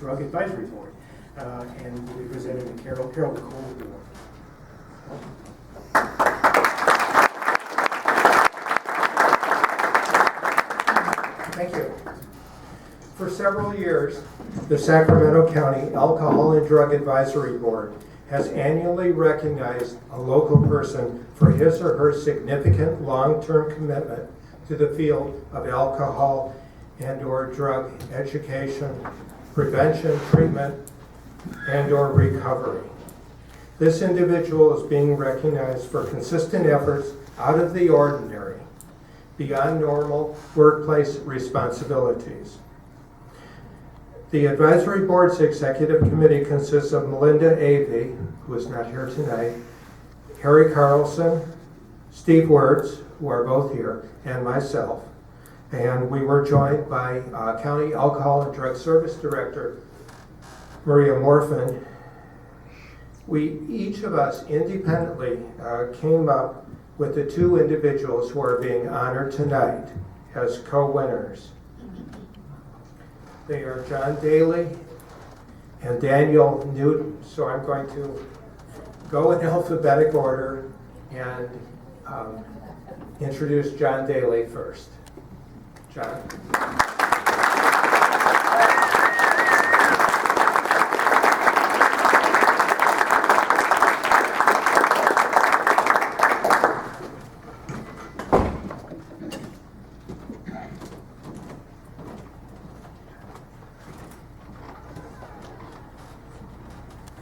Drug Advisory Board. And we'll be presenting to Carol Nicole. Thank you. For several years, the Sacramento County Alcohol and Drug Advisory Board has annually recognized a local person for his or her significant long-term commitment to the field of alcohol and or drug education, prevention, treatment, and or recovery. This individual is being recognized for consistent efforts out of the ordinary, beyond normal workplace responsibilities. The advisory board's executive committee consists of Melinda Avey, who is not here tonight, Harry Carlson, Steve Wirtz, who are both here, and myself. And we were joined by County Alcohol and Drug Service Director Maria Morfin. Each of us independently came up with the two individuals who are being honored tonight as co-winners. They are John Daly and Daniel Newton. So I'm going to go in alphabetic order and introduce John Daly first. John.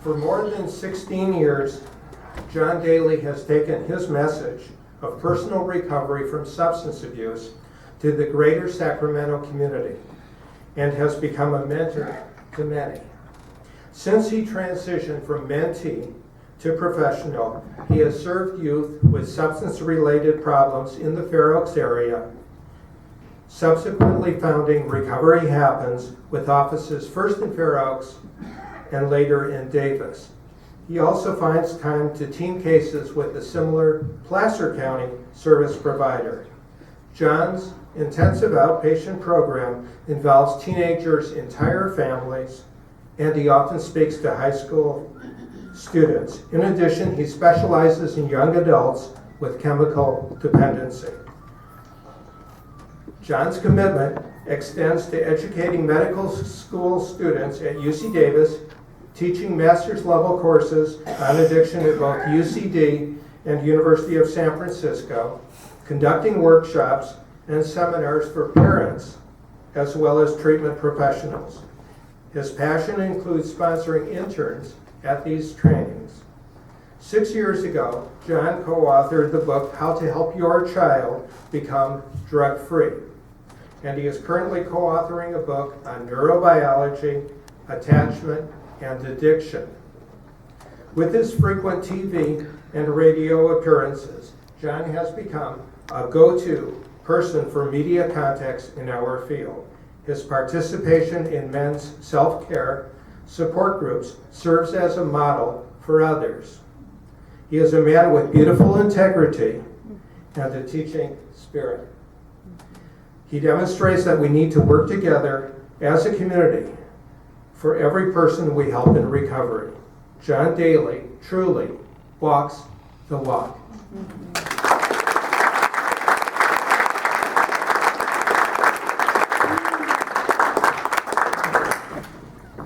For more than 16 years, John Daly has taken his message of personal recovery from substance abuse to the greater Sacramento community and has become a mentor to many. Since he transitioned from mentee to professional, he has served youth with substance-related problems in the Fair Oaks area, subsequently founding Recovery Happens with offices first in Fair Oaks and later in Davis. He also finds time to team cases with a similar Placer County service provider. John's intensive outpatient program involves teenagers' entire families, and he often speaks to high school students. In addition, he specializes in young adults with chemical dependency. John's commitment extends to educating medical school students at UC Davis, teaching master's level courses on addiction at both UCD and University of San Francisco, conducting workshops and seminars for parents as well as treatment professionals. His passion includes sponsoring interns at these trainings. 6 years ago, John co-authored the book, How to Help Your Child Become Drug-Free. And he is currently co-authoring a book on neurobiology, attachment, and addiction. With his frequent TV and radio appearances, John has become a go-to person for media contacts in our field. His participation in men's self-care support groups serves as a model for others. He is a man with beautiful integrity and a teaching spirit. He demonstrates that we need to work together as a community for every person we help in recovery. John Daly truly walks the walk.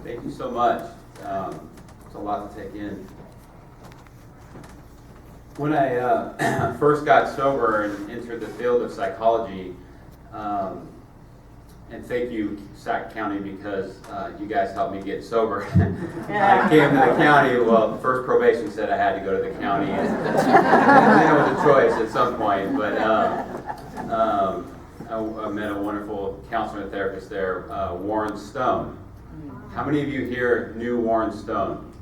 Thank you so much. It's a lot to take in. When I first got sober and entered the field of psychology, and thank you, Sac County, because you guys helped me get sober. I came to the county, well, the first probation said I had to go to the county, and then it was a choice at some point, but I met a wonderful counselor and therapist there, Warren Stone. How many of you here knew Warren Stone?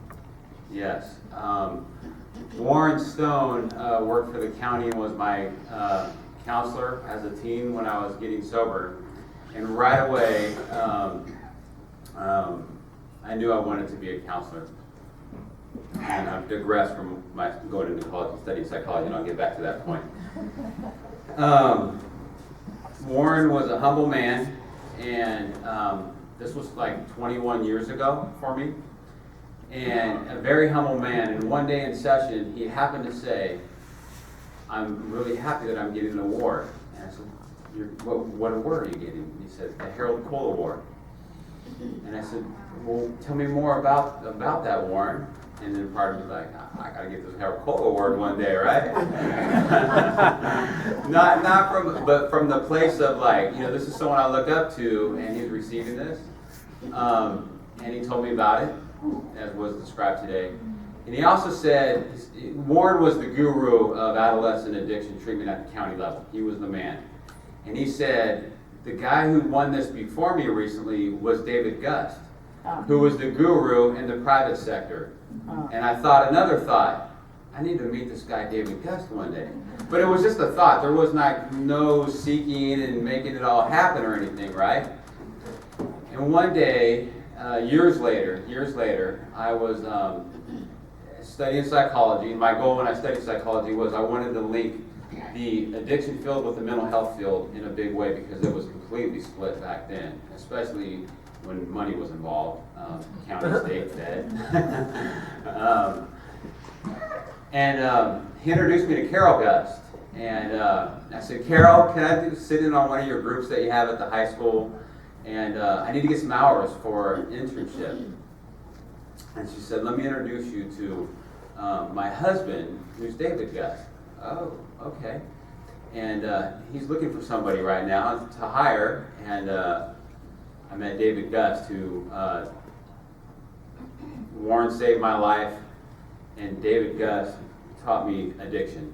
Yes. Warren Stone worked for the county and was my counselor as a teen when I was getting sober. And right away, I knew I wanted to be a counselor. And I've digressed from my going into college and studying psychology, and I'll get back to that point. Warren was a humble man, and This was like 21 years ago for me. And a very humble man. And one day in session, he happened to say, "I'm really happy that I'm getting an award." And I said, what award are you getting? And he said, "The Harold Cole Award." And I said, "Well, tell me more about that, Warren." And then part of me was like, "I gotta get this Harold Cole Award one day, right?" but from the place of like, this is someone I look up to, and he's receiving this. And he told me about it, as was described today. And he also said, Warren was the guru of adolescent addiction treatment at the county level. He was the man. And he said, the guy who won this before me recently was David Gust, who was the guru in the private sector. And I thought another thought, I need to meet this guy David Gust one day. But it was just a thought. There was no seeking and making it all happen or anything, right? And one day, years later, I was studying psychology. My goal when I studied psychology was I wanted to link the addiction field with the mental health field in a big way because it was completely split back then, especially when money was involved, county, state, fed. He introduced me to Carol Gust. And I said, "Carol, can I sit in on one of your groups that you have at the high school? And I need to get some hours for an internship." And she said, "Let me introduce you to my husband, who's David Gust." "Oh, okay." And he's looking for somebody right now to hire. And I met David Gust, who Warren saved my life. And David Gust taught me addiction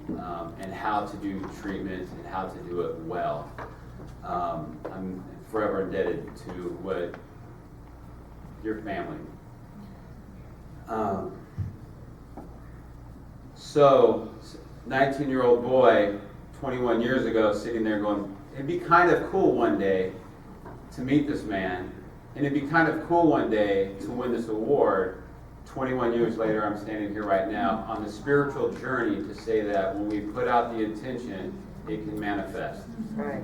and how to do treatment and how to do it well. I'm forever indebted to what your family. So, 19-year-old boy, 21 years ago, sitting there going, it'd be kind of cool one day to meet this man, and it'd be kind of cool one day to win this award. 21 years later, I'm standing here right now on the spiritual journey to say that when we put out the intention, it can manifest. Right.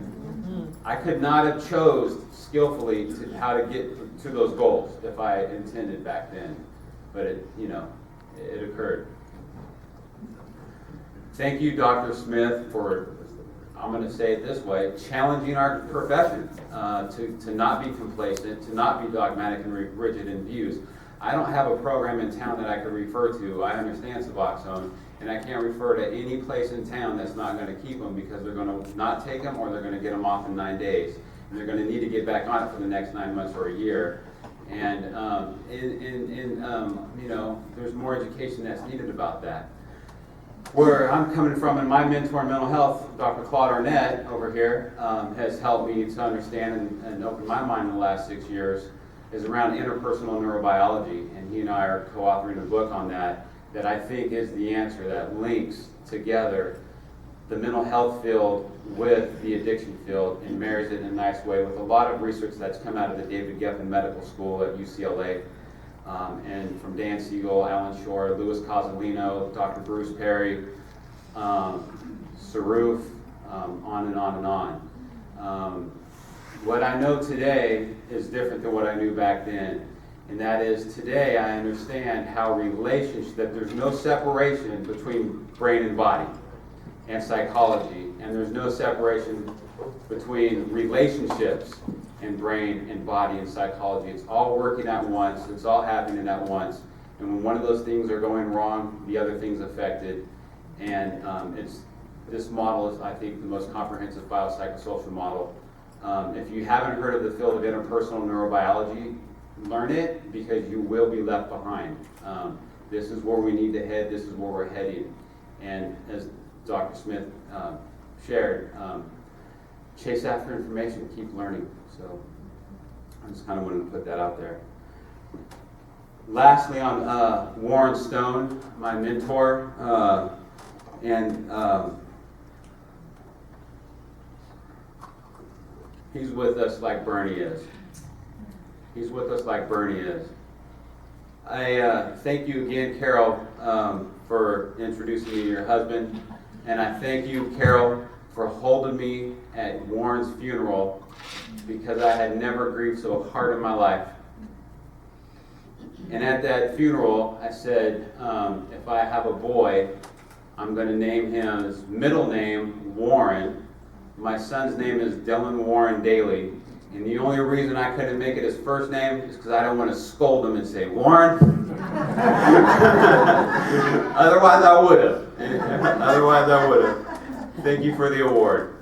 I could not have chose skillfully how to get to those goals if I intended back then, but it occurred. Thank you, Dr. Smith, for, I'm going to say it this way, challenging our profession to not be complacent, to not be dogmatic and rigid in views. I don't have a program in town that I could refer to. I understand Suboxone, and I can't refer to any place in town that's not going to keep them because they're going to not take them or they're going to get them off in 9 days. And they're going to need to get back on it for the next 9 months or a year. And there's more education that's needed about that. Where I'm coming from, and my mentor in mental health, Dr. Claude Arnett over here, has helped me to understand and open my mind in the last 6 years, is around interpersonal neurobiology. And he and I are co-authoring a book on that I think is the answer that links together the mental health field with the addiction field and marries it in a nice way with a lot of research that's come out of the David Geffen Medical School at UCLA. And from Dan Siegel, Alan Shore, Louis Cozolino, Dr. Bruce Perry, Saruf, on and on and on. What I know today is different than what I knew back then. And that is today I understand how that there's no separation between brain and body and psychology. And there's no separation between relationships and brain and body and psychology. It's all working at once. It's all happening at once. And when one of those things are going wrong, the other thing's affected. And this model is, I think, the most comprehensive biopsychosocial model. If you haven't heard of the field of interpersonal neurobiology, learn it because you will be left behind. This is where we need to head. This is where we're heading. And as Dr. Smith shared, chase after information, keep learning. So I just kind of wanted to put that out there. Lastly, on Warren Stone, my mentor, he's with us like Bernie is. He's with us like Bernie is. I thank you again, Carol, for introducing me to your husband. And I thank you, Carol, for holding me at Warren's funeral because I had never grieved so hard in my life. And at that funeral, I said, if I have a boy, I'm going to name him his middle name, Warren. My son's name is Dylan Warren Daly. And the only reason I couldn't make it his first name is because I don't want to scold him and say, Warren. Otherwise I would have. Thank you for the award.